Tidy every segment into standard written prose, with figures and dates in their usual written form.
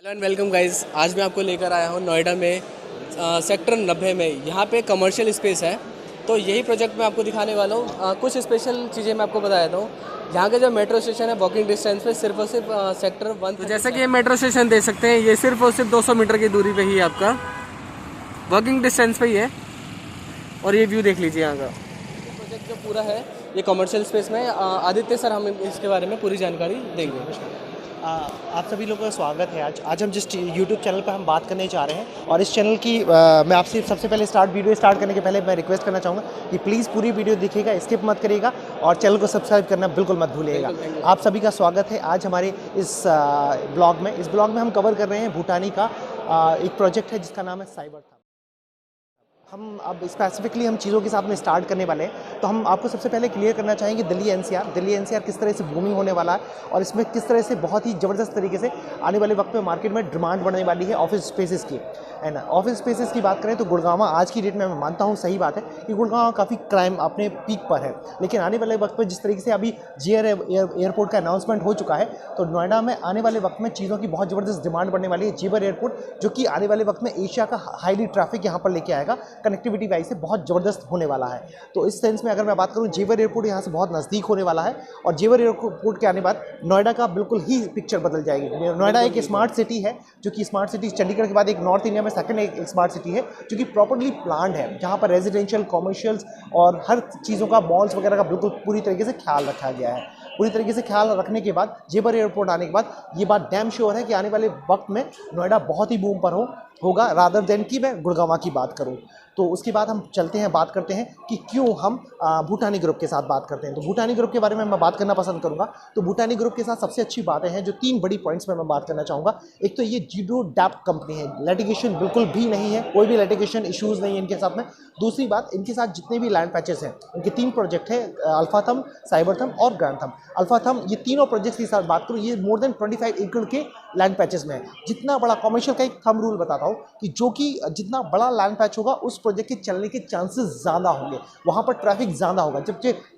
Hello and welcome guys. आज मैं आपको लेकर आया हूँ नोएडा में सेक्टर 90 में। यहाँ पे कमर्शियल स्पेस है, तो यही प्रोजेक्ट मैं आपको दिखाने वाला हूँ। कुछ स्पेशल चीज़ें मैं आपको बता देता हूँ। यहाँ के जो मेट्रो स्टेशन है वॉकिंग डिस्टेंस पे सिर्फ और सिर्फ सेक्टर 1। तो जैसा कि ये मेट्रो स्टेशन देख सकते हैं, ये सिर्फ और सिर्फ 200 मीटर की दूरी पे ही आपका वॉकिंग डिस्टेंस पे ही है। और ये व्यू देख लीजिए यहाँ का। प्रोजेक्ट जो पूरा है ये कमर्शियल स्पेस में। आदित्य सर हमें इसके बारे में पूरी जानकारी देंगे। आप सभी लोगों का स्वागत है। आज हम जिस YouTube चैनल पर हम बात करने जा रहे हैं, और इस चैनल की मैं आपसे सबसे पहले वीडियो स्टार्ट करने के पहले मैं रिक्वेस्ट करना चाहूँगा कि प्लीज़ पूरी वीडियो देखिएगा, स्किप मत करिएगा और चैनल को सब्सक्राइब करना बिल्कुल मत भूलिएगा। आप सभी का स्वागत है आज हमारे इस ब्लॉग में। इस ब्लॉग में हम कवर कर रहे हैं भूटानी का एक प्रोजेक्ट है जिसका नाम है साइबर थम। हम अब स्पेसिफिकली हम चीज़ों के साथ में स्टार्ट करने वाले हैं, तो हम आपको सबसे पहले क्लियर करना चाहेंगे दिल्ली एनसीआर किस तरह से बूमिंग होने वाला है और इसमें किस तरह से बहुत ही ज़बरदस्त तरीके से आने वाले वक्त में मार्केट में डिमांड बढ़ने वाली है ऑफिस स्पेसेस की, है ना। ऑफिस स्पेसेस की बात करें तो गुड़गांव आज की डेट में मैं मानता हूँ, सही बात है कि गुड़गांव काफ़ी क्राइम अपने पीक पर है, लेकिन आने वाले वक्त में जिस तरीके से अभी जीआर एयरपोर्ट का अनाउंसमेंट हो चुका है, तो नोएडा में आने वाले वक्त में चीज़ों की बहुत ज़बरदस्त डिमांड बढ़ने वाली है। जेवर एयरपोर्ट जो कि आने वाले वक्त में एशिया का हाईली ट्रैफिक यहाँ पर लेके आएगा, कनेक्टिविटी वाइज से बहुत ज़बरदस्त होने वाला है। तो इस सेंस में अगर मैं बात करूँ, जेवर एयरपोर्ट यहाँ से बहुत नज़दीक होने वाला है, और जेवर एयरपोर्ट के आने बाद नोएडा का बिल्कुल ही पिक्चर बदल जाएगी। नोएडा एक स्मार्ट सिटी है, जो कि स्मार्ट सिटी चंडीगढ़ के बाद एक नॉर्थ इंडिया में सेकंड एक स्मार्ट सिटी है, जो कि प्रॉपर्ली प्लान्ड है, जहाँ पर रेजिडेंशियल, कॉमर्शियल्स और हर चीज़ों का, मॉल्स वगैरह का बिल्कुल पूरी तरीके से ख्याल रखा गया है। पूरी तरीके से ख्याल रखने के बाद जेवर एयरपोर्ट आने के बाद ये बात डैम श्योर है कि आने वाले वक्त में नोएडा बहुत ही बूम पर होगा, रादर देन कि मैं गुड़गांव की बात करूं। तो उसके बाद हम चलते हैं, बात करते हैं कि क्यों हम भूटानी ग्रुप के साथ बात करते हैं। तो भूटानी ग्रुप के बारे में मैं बात करना पसंद करूंगा। तो भूटानी ग्रुप के साथ सबसे अच्छी बातें हैं जो 3 बड़ी पॉइंट्स में मैं बात करना चाहूँगा। एक तो ये जीरो डेप्थ कंपनी है, लिटिगेशन बिल्कुल भी नहीं है, कोई भी लिटिगेशन इशूज़ नहीं है इनके साथ में। दूसरी बात, इनके साथ जितने भी लैंड पैचेस हैं, इनके 3 प्रोजेक्ट हैं, अल्फाथम, साइबरथम और ग्रैंडथम। अल्फाथम, ये तीनों प्रोजेक्ट्स की साथ बात करूँ, ये मोर देन 25 एकड़ के लैंड पैचेस में है। जितना बड़ा कमर्शियल का एक थंब रूल बताता हूँ कि जो कि जितना बड़ा लैंड पैच होगा उस प्रोजेक्ट के चलने के चांसेस ज़्यादा होंगे, वहाँ पर ट्रैफिक ज़्यादा होगा।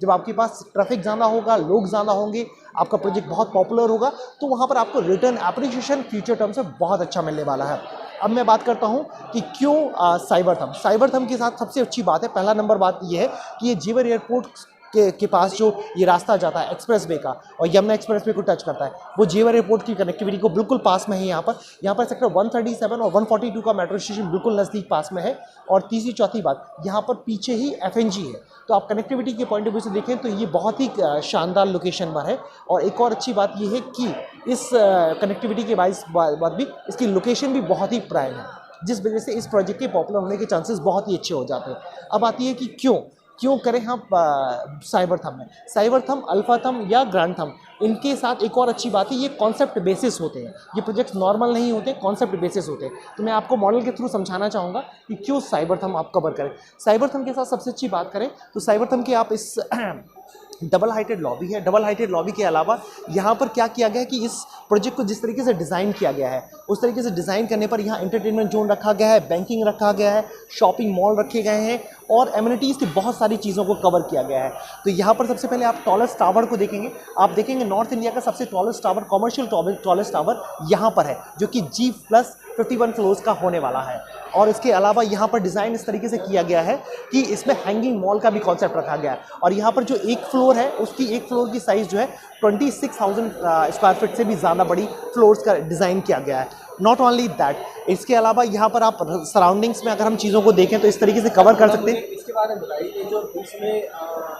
जब आपके पास ट्रैफिक ज़्यादा होगा, लोग ज़्यादा होंगे, आपका प्रोजेक्ट बहुत पॉपुलर होगा, तो वहाँ पर आपको रिटर्न एप्रिसिएशन फ्यूचर टर्म से बहुत अच्छा मिलने वाला है। अब मैं बात करता हूँ कि क्यों साइबरथम के साथ सबसे अच्छी बात है, पहला नंबर बात यह है कि ये जेवर एयरपोर्ट के पास जो ये रास्ता जाता है एक्सप्रेस वे का, और यमुना एक्सप्रेस वे को टच करता है, वो जेवर एयरपोर्ट की कनेक्टिविटी को बिल्कुल पास में है। यहाँ पर सेक्टर 137 और 142 का मेट्रो स्टेशन बिल्कुल नज़दीक पास में है। और तीसरी चौथी बात, यहाँ पर पीछे ही FNG है, तो आप कनेक्टिविटी के पॉइंट ऑफ व्यू से देखें तो ये बहुत ही शानदार लोकेशन पर है। और एक और अच्छी बात ये है कि इस कनेक्टिविटी के बाद भी इसकी लोकेशन भी बहुत ही प्राइम है, जिस वजह से इस प्रोजेक्ट के पॉपुलर होने के चांसेस बहुत ही अच्छे हो जाते हैं। अब आती है कि क्यों करें हम साइबरथम में। साइबरथम, अल्फाथम या ग्रैंडथम, इनके साथ एक और अच्छी बात है, ये कॉन्सेप्ट बेसिस होते हैं। ये प्रोजेक्ट्स नॉर्मल नहीं होते, कॉन्सेप्ट बेसिस होते हैं। तो मैं आपको मॉडल के थ्रू समझाना चाहूँगा कि क्यों साइबरथम आप कवर करें। साइबरथम के साथ सबसे अच्छी बात करें तो साइबरथम के आप इस डबल हाइटेड लॉबी है। डबल हाइटेड लॉबी के अलावा यहाँ पर क्या किया गया है कि इस प्रोजेक्ट को जिस तरीके से डिज़ाइन किया गया है, उस तरीके से डिज़ाइन करने पर यहाँ एंटरटेनमेंट जोन रखा गया है, बैंकिंग रखा गया है, शॉपिंग मॉल रखे गए हैं, और एमिनिटीज़ की बहुत सारी चीज़ों को कवर किया गया है। तो यहाँ पर सबसे पहले आप टॉलेस्ट टावर को देखेंगे। आप देखेंगे नॉर्थ इंडिया का सबसे tallest tower, commercial tallest tower यहाँ पर है, जो कि G+51 फ्लोर्स का होने वाला है। और इसके अलावा यहाँ पर डिज़ाइन इस तरीके से किया गया है कि इसमें हैंगिंग मॉल का भी कॉन्सेप्ट रखा गया है। और यहाँ पर जो एक फ्लोर है, उसकी एक फ्लोर की साइज़ जो है 26,000 स्क्वायर फीट से भी ज़्यादा बड़ी फ्लोर्स का डिज़ाइन किया गया है। नॉट ओनली दैट, इसके अलावा यहाँ पर आप सराउंडिंग्स में अगर हम चीज़ों को देखें तो इस तरीके से कवर कर सकते हैं। इसके बारे में बताइए, जो इसमें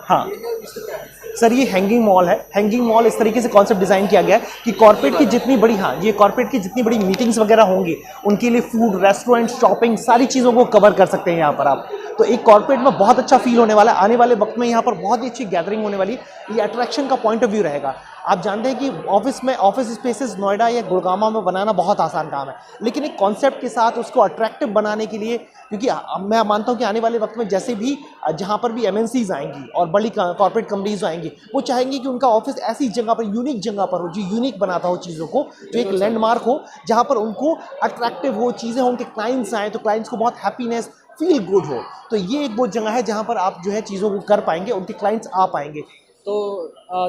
हाँ क्या है? सर, ये हैंगिंग मॉल है। हैंगिंग मॉल इस तरीके से कॉन्सेप्ट डिज़ाइन किया गया है कि कॉर्पोरेट की जितनी बड़ी, हाँ, ये कॉर्पोरेट की जितनी बड़ी मीटिंग्स वगैरह होंगी, उनके लिए फूड, रेस्टोरेंट, शॉपिंग, सारी चीज़ों को कवर कर सकते हैं यहाँ पर आप। तो एक कॉर्पोरेट में बहुत अच्छा फील होने वाला है। आने वाले वक्त में यहाँ पर बहुत ही अच्छी गैदरिंग होने वाली है। ये अट्रैक्शन का पॉइंट ऑफ व्यू रहेगा। आप जानते हैं कि ऑफिस स्पेसेस नोएडा या गुड़गांव में बनाना बहुत आसान काम है, लेकिन एक कॉन्सेप्ट के साथ उसको अट्रैक्टिव बनाने के लिए, क्योंकि मैं मानता हूं कि आने वाले वक्त में जैसे भी जहां पर भी MNCs आएंगी और बड़ी कॉर्पोरेट कंपनीज आएंगी, वो चाहेंगी कि उनका ऑफिस ऐसी जगह पर, यूनिक जगह पर हो, जो यूनिक बनाता हो चीज़ों को, जो एक लैंडमार्क हो, जहाँ पर उनको अट्रैक्टिव हो चीज़ें हो, उनके क्लाइंट्स आएँ तो क्लाइंट्स को बहुत हैप्पीनेस, फील गुड हो। तो ये एक वो जगह है जहाँ पर आप जो है चीज़ों को कर पाएंगे, उनके क्लाइंट्स आ पाएंगे। तो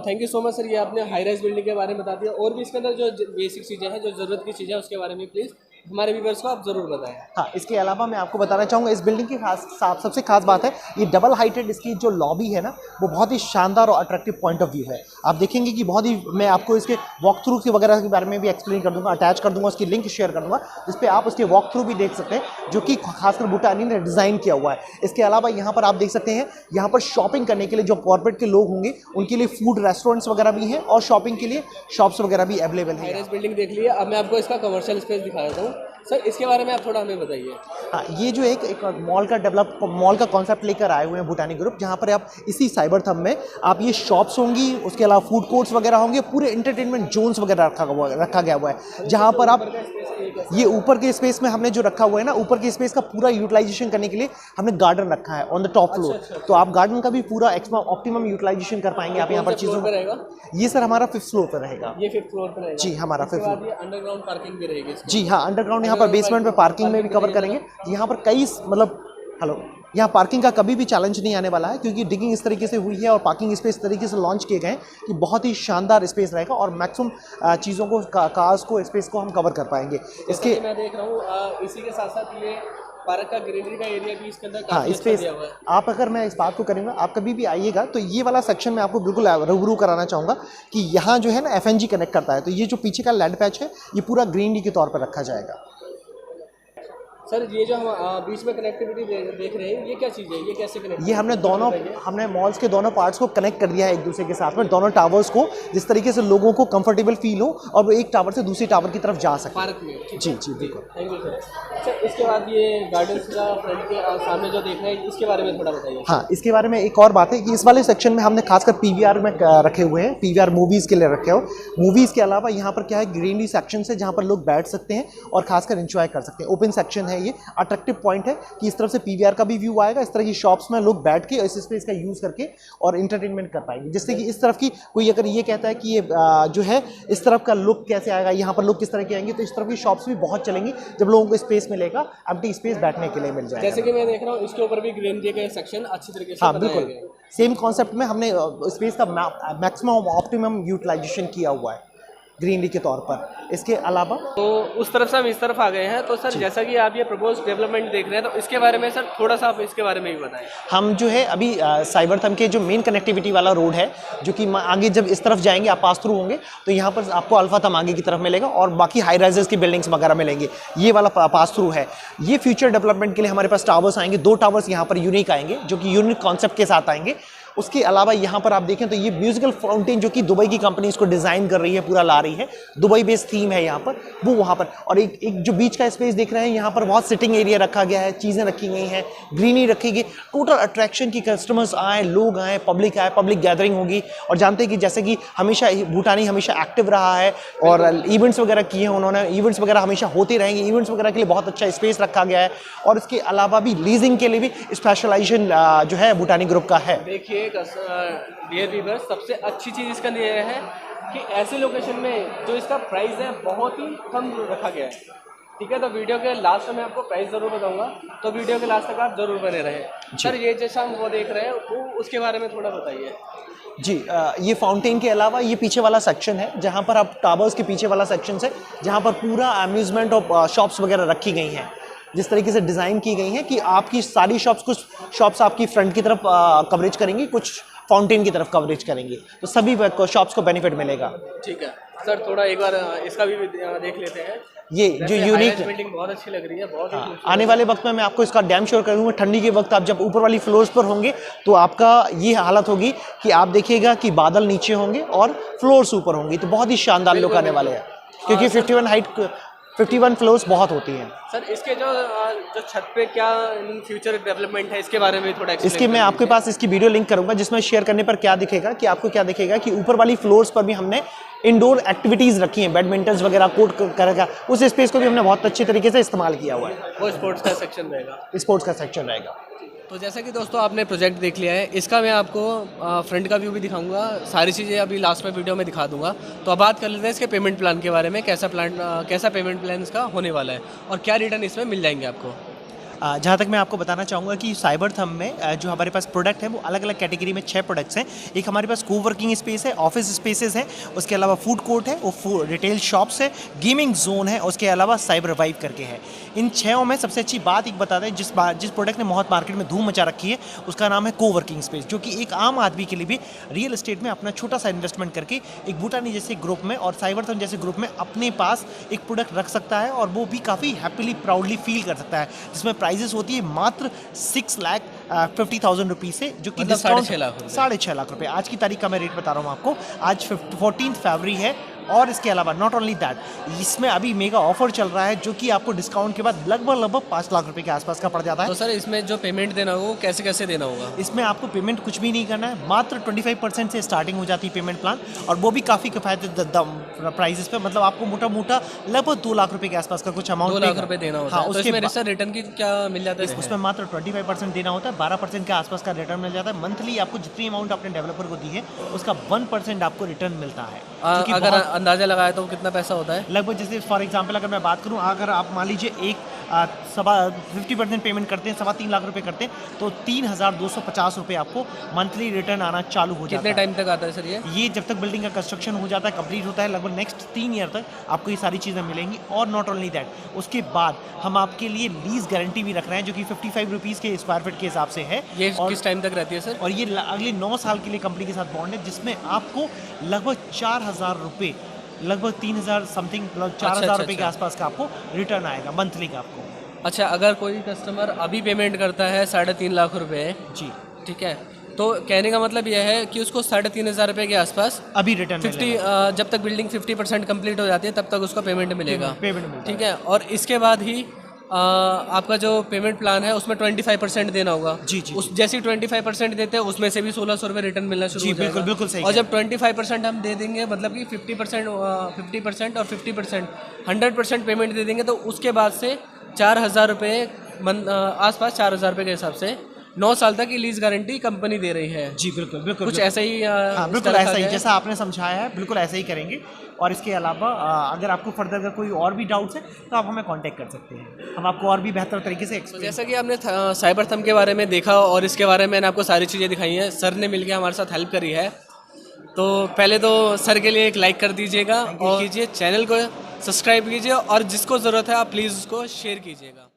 thank you so much sir, ये आपने हाई राइज बिल्डिंग के बारे में बता दिया। और भी इसके अंदर जो बेसिक चीज़ें हैं, जो ज़रूरत की चीज़ें हैं, उसके बारे में प्लीज़ हमारे व्यूअर्स को आप ज़रूर बताएं। हाँ, इसके अलावा मैं आपको बताना चाहूँगा इस बिल्डिंग की सबसे खास बात है ये डबल हाइटेड इसकी जो लॉबी है ना, वो बहुत ही शानदार और अट्रैक्टिव पॉइंट ऑफ व्यू है। आप देखेंगे कि बहुत ही, मैं आपको इसके वॉक थ्रू के वगैरह के बारे में भी एक्सप्लेन कर दूंगा, अटैच कर दूंगा, उसकी लिंक शेयर कर दूंगा, जिस पे आप उसके वॉक थ्रू भी देख सकते हैं, जो कि खासकर भूटानी ने डिज़ाइन किया हुआ है। इसके अलावा यहाँ पर आप देख सकते हैं, यहाँ पर शॉपिंग करने के लिए जो कॉर्पोरेट के लोग होंगे उनके लिए फूड रेस्टोरेंट्स वगैरह भी हैं और शॉपिंग के लिए शॉप्स वगैरह भी अवेलेबल है। हाई राइज बिल्डिंग देख लिया, अब मैं आपको इसका कमर्शियल स्पेस दिखा देता हूँ। सर इसके बारे में आप थोड़ा हमें बताइए। हाँ, ये जो एक मॉल का कॉन्सेप्ट लेकर आए हुए हैं भूटानी ग्रुप, जहाँ पर आप इसी साइबर थंब में आप ये शॉप्स होंगी, उसके अलावा फूड कोर्ट्स वगैरह होंगे, पूरे एंटरटेनमेंट जोन्स वगैरह रखा गया हुआ है, जहाँ पर आप ये ऊपर के स्पेस में हमने जो रखा हुआ है ना, ऊपर के स्पेस का पूरा यूटिलाइजेशन करने के लिए हमने गार्डन रखा है ऑन द टॉप फ्लोर। तो आप गार्डन का भी पूरा ऑप्टिमम यूटिलाइजेशन कर पाएंगे आप यहाँ पर चीज़ों पर रहेगा। ये सर हमारा 5th फ्लोर पर रहेगा। ये 5th फ्लोर पर रहेगा जी, हमारा 5th फ्लोर। ये अंडरग्राउंड पार्किंग भी रहेगी इसकी। जी हाँ, अंडरग्राउंड यहाँ पर बेसमेंट में पार्किंग में भी कवर करेंगे। यहाँ पर कई यहाँ पार्किंग का कभी भी चैलेंज नहीं आने वाला है, क्योंकि डिगिंग इस तरीके से हुई है और पार्किंग स्पेस इस तरीके से लॉन्च किए गए हैं कि बहुत ही शानदार स्पेस रहेगा और मैक्सिमम चीज़ों को, कार्स को, स्पेस को हम कवर कर पाएंगे। इसके मैं देख रहा हूँ इसी के साथ साथ ये पार्क का ग्रीनरी का एरिया भी इसके अंदर हाँ, काफी अच्छा स्पेस दिया हुआ है। आप, अगर मैं इस बात को करूँगा, आप कभी भी आइएगा तो ये वाला सेक्शन मैं आपको बिल्कुल रूबरू कराना चाहूँगा कि यहाँ जो है ना FNG कनेक्ट करता है, तो ये जो पीछे का लैंड पैच है ये पूरा ग्रीनरी के तौर पर रखा जाएगा। सर ये जो हम बीच में कनेक्टिविटी देख रहे हैं, ये क्या चीज़ है, ये कैसे कनेक्ट? ये हमने मॉल्स के दोनों पार्ट्स को कनेक्ट कर दिया है एक दूसरे के साथ में, दोनों टावर्स को, जिस तरीके से लोगों को कंफर्टेबल फील हो और वो एक टावर से दूसरी टावर की तरफ जा सके पार्क में। जी जी बिल्कुल। Thank you sir. सर इसके बाद ये गार्डन का फ्रंट के सामने जो देख रहे हैं, इसके बारे में थोड़ा बताइए। हाँ, इसके बारे में एक और बात है कि इस वाले सेक्शन में हमने खासकर PVR में रखे हुए हैं, PVR मूवीज़ के लिए रखे हो। मूवीज़ के अलावा यहाँ पर क्या है, ग्रीनरी सेक्शन है जहाँ पर लोग बैठ सकते हैं और खासकर एंजॉय कर सकते हैं। ओपन सेक्शन है, ये अट्रैक्टिव पॉइंट है कि इस तरफ से PVR का भी व्यू आएगा, इस तरह की शॉप्स में लोग बैठ के इस स्पेस का यूज़ करके और इंटरटेनमेंट कर पाएंगे। जिससे कि इस तरफ की कोई अगर ये कहता है कि ये जो है इस तरफ का लुक कैसे आएगा, यहाँ पर लोग किस तरह के आएंगे, तो इस तरफ की शॉप्स भी बहुत चलेंगी जब लोगों को स्पेस मिलेगा, एम्प्टी स्पेस बैठने के लिए मिल जाएगा। जैसे कि मैं देख रहा हूँ इसके ऊपर भी ग्रीनरी का सेक्शन अच्छी तरीके से हाँ बनाया बिल्कुल, गया है। सेम कॉन्सेप्ट में हमने स्पेस का मैक्सिमम ऑप्टिमम यूटिलाइजेशन किया हुआ है ग्रीनरी के तौर पर। इसके अलावा तो उस तरफ से हम इस तरफ आ गए हैं। तो सर जैसा कि आप ये प्रपोज डेवलपमेंट देख रहे हैं, तो इसके बारे में सर थोड़ा सा आप इसके बारे में भी बताएं। हम जो है अभी साइबर थंब के जो मेन कनेक्टिविटी वाला रोड है, जो कि आगे जब इस तरफ जाएंगे आप पास थ्रू होंगे तो यहाँ पर आपको अल्फा थंब आगे की तरफ मिलेगा और बाकी हाई राइजेस की बिल्डिंग्स वगैरह मिलेंगे। ये वाला पास थ्रू है। ये फ्यूचर डेवलपमेंट के लिए हमारे पास टावर्स आएंगे, 2 टावर्स यहाँ पर यूनिक आएंगे, जो कि यूनिक कॉन्सेप्ट के साथ आएंगे। उसके अलावा यहाँ पर आप देखें तो ये म्यूजिकल फाउंटेन जो कि दुबई की कंपनी इसको डिज़ाइन कर रही है, पूरा ला रही है, दुबई बेस्ड थीम है यहाँ पर, वो वहाँ पर। और एक जो बीच का स्पेस देख रहे हैं, यहाँ पर बहुत सिटिंग एरिया रखा गया है, चीज़ें रखी गई हैं, ग्रीनरी रखी गई, टोटल अट्रैक्शन की, कस्टमर्स आए, लोग आए, पब्लिक आए, पब्लिक गैदरिंग होगी। और जानते हैं कि जैसे कि हमेशा भूटानी हमेशा एक्टिव रहा है और इवेंट्स वगैरह किए हैं उन्होंने, इवेंट्स वगैरह हमेशा होते रहेंगे, इवेंट्स वगैरह के लिए बहुत अच्छा स्पेस रखा गया है। और इसके अलावा भी लीजिंग के लिए भी स्पेशलाइजेशन जो है भूटानी ग्रुप का है। देखिए डियर व्यूअर्स, सबसे अच्छी चीज़ इसका ये है कि ऐसे लोकेशन में जो इसका प्राइस है बहुत ही कम रखा गया है। ठीक है, तो वीडियो के लास्ट में मैं आपको प्राइस ज़रूर बताऊंगा, तो वीडियो के लास्ट तक आप ज़रूर बने रहें। सर ये जैसा हम वो देख रहे हैं, वो उसके बारे में थोड़ा बताइए। जी, ये फाउंटेन के अलावा ये पीछे वाला सेक्शन है, जहाँ पर आप टावर्स के पीछे वाला सेक्शन है, जहाँ पर पूरा अम्यूज़मेंट और शॉप्स वगैरह रखी गई हैं, जिस तरीके से डिज़ाइन की गई हैं कि आपकी सारी शॉप्स, कुछ शॉप्स आपकी फ्रंट की तरफ कवरेज करेंगी, कुछ फाउंटेन की तरफ कवरेज करेंगे, तो सभी शॉप्स को बेनिफिट मिलेगा। ठीक है सर, थोड़ा एक बार इसका भी देख लेते हैं। ये जो यूनिक बिल्डिंग बहुत अच्छी लग रही है, बहुत ही खूबसूरत। आने वाले वक्त में मैं आपको इसका डैम श्योर करूँगा। ठंडी के वक्त आप जब ऊपर वाली फ्लोर्स पर होंगे तो आपका ये हालत होगी कि आप देखिएगा कि बादल नीचे होंगे और फ्लोर्स ऊपर होंगी, तो बहुत ही शानदार लुक आने वाले हैं, क्योंकि 51 फ्लोर्स बहुत होती हैं। सर इसके जो छत पे क्या फ्यूचर डेवलपमेंट है, इसके बारे में थोड़ा इसके मैं आपके पास इसकी वीडियो लिंक करूंगा, जिसमें शेयर करने पर क्या दिखेगा कि आपको क्या दिखेगा कि ऊपर वाली फ्लोर्स पर भी हमने इंडोर एक्टिविटीज़ रखी हैं, बैडमिंटन वगैरह, कोर्ट करेगा, उस स्पेस को भी हमने बहुत अच्छे तरीके से इस्तेमाल किया हुआ है। वो स्पोर्ट्स का सेक्शन रहेगा, स्पोर्ट्स का सेक्शन रहेगा। तो जैसा कि दोस्तों आपने प्रोजेक्ट देख लिया है, इसका मैं आपको फ्रंट का व्यू भी दिखाऊंगा, सारी चीज़ें अभी लास्ट में वीडियो में दिखा दूंगा। तो अब बात कर लेते हैं इसके पेमेंट प्लान के बारे में, कैसा पेमेंट प्लान इसका होने वाला है और क्या रिटर्न इसमें मिल जाएंगे आपको। जहाँ तक मैं आपको बताना चाहूँगा कि साइबर थंब में जो हमारे पास प्रोडक्ट है वो अलग अलग कैटेगरी में 6 प्रोडक्ट्स हैं। एक हमारे पास कोवर्किंग स्पेस है, ऑफिस स्पेसेस हैं, उसके अलावा फूड कोर्ट है, वो रिटेल शॉप्स है, गेमिंग जोन है, उसके अलावा साइबर वाइव करके है। इन 6 में सबसे अच्छी बात एक बता दें, जिस प्रोडक्ट ने बहुत मार्केट में धूम मचा रखी है उसका नाम है कोवर्किंग स्पेस, जो कि एक आम आदमी के लिए भी रियल एस्टेट में अपना छोटा सा इन्वेस्टमेंट करके एक बूटानी जैसे ग्रुप में और साइबर थंब जैसे ग्रुप में अपने पास एक प्रोडक्ट रख सकता है और वो भी काफ़ी हैप्पीली प्राउडली फील कर सकता है, जिसमें प्राइजेस होती है मात्र 6,50,000 रुपीज़ से, जो कि मतलब डिस्काउंट 6.5 लाख रुपए। आज की तारीख का मैं रेट बता रहा हूँ आपको, आज 14 फरवरी है। और इसके अलावा नॉट ओनली दैट, इसमें अभी मेगा ऑफर चल रहा है जो कि आपको डिस्काउंट के बाद लगभग 5 लाख रुपए के आसपास का पड़ जाता है। तो सर इसमें जो पेमेंट देना होगा वो कैसे कैसे देना होगा? इसमें आपको पेमेंट कुछ भी नहीं करना है, मात्र 25% से स्टार्टिंग हो जाती है पेमेंट प्लान, और वो भी काफ़ी किफ़ायती प्राइजेस पे, मतलब आपको मोटा मोटा लगभग 2 लाख रुपए के आसपास का कुछ अमाउंट 2 लाख रुपए देना होता है। तो इसमें सर रिटर्न की क्या मिल जाता है? उसमें मात्र 25% देना होता है, 12% के आसपास का रिटर्न मिल जाता है। मंथली आपको जितनी अमाउंट आपने डेवलपर को दी है उसका 1% आपको रिटर्न मिलता है। अगर अंदाजा लगाया तो कितना पैसा होता है? लगभग जैसे फॉर एग्जांपल अगर मैं बात करूं, अगर आप मान लीजिए 50% पेमेंट करते हैं, 3.25 लाख रुपए करते हैं, तो 3,250 रुपये आपको मंथली रिटर्न आना चालू हो जाता है। कितने टाइम तक आता है सर ये जब तक बिल्डिंग का कंस्ट्रक्शन हो जाता है, कंप्लीट होता है, लगभग नेक्स्ट 3 ईयर तक आपको ये सारी चीज़ें मिलेंगी। और नॉट ओनली दैट, उसके बाद हम आपके लिए लीज गारंटी भी रख रहे हैं, जो कि 55 रुपीज़ के स्क्वायर फीट के हिसाब से है। ये किस टाइम तक रहती है सर? और ये अगले 9 साल के लिए कंपनी के साथ बॉन्ड है, जिसमें आपको लगभग 4,000 रुपये, लगभग 3,000 समथिंग, 4,000 रुपये के आसपास का आपको रिटर्न आएगा मंथली का आपको। अच्छा, अगर कोई कस्टमर अभी पेमेंट करता है 3.5 लाख रुपए, जी ठीक है, तो कहने का मतलब यह है कि उसको 3,500 रुपये के आसपास अभी रिटर्न 50 जब तक बिल्डिंग 50% कंप्लीट हो जाती है तब तक उसका पेमेंट मिलेगा। पेमेंट ठीक है, और इसके बाद ही आपका जो पेमेंट प्लान है उसमें 25% देना होगा। जी। उस जैसे 25% देते हैं उसमें से भी 1,600 रुपये रिटर्न मिलना शुरू हो जाएगा। बिल्कुल सही। और जब 25% हम दे देंगे, मतलब कि 50% और 50% 100% पेमेंट दे देंगे, तो उसके बाद से 4,000 रुपये आसपास 4,000 रुपये के हिसाब से 9 साल तक की लीज गारंटी कंपनी दे रही है। जी बिल्कुल कुछ ऐसा ही हाँ, बिल्कुल ऐसा ही जैसा आपने समझाया है, बिल्कुल ऐसा ही करेंगे। और इसके अलावा अगर आपको फर्दर अगर कोई और भी डाउट्स है तो आप हमें कांटेक्ट कर सकते हैं, हम आपको और भी बेहतर तरीके से तो जैसा कि आपने साइबर थंब के बारे में देखा और इसके बारे में मैंने आपको सारी चीज़ें दिखाई हैं, सर ने मिलकर हमारे साथ हेल्प करी है। तो पहले तो सर के लिए एक लाइक कर दीजिएगा और कीजिए, चैनल को सब्सक्राइब कीजिए, और जिसको ज़रूरत है आप प्लीज़ उसको शेयर कीजिएगा।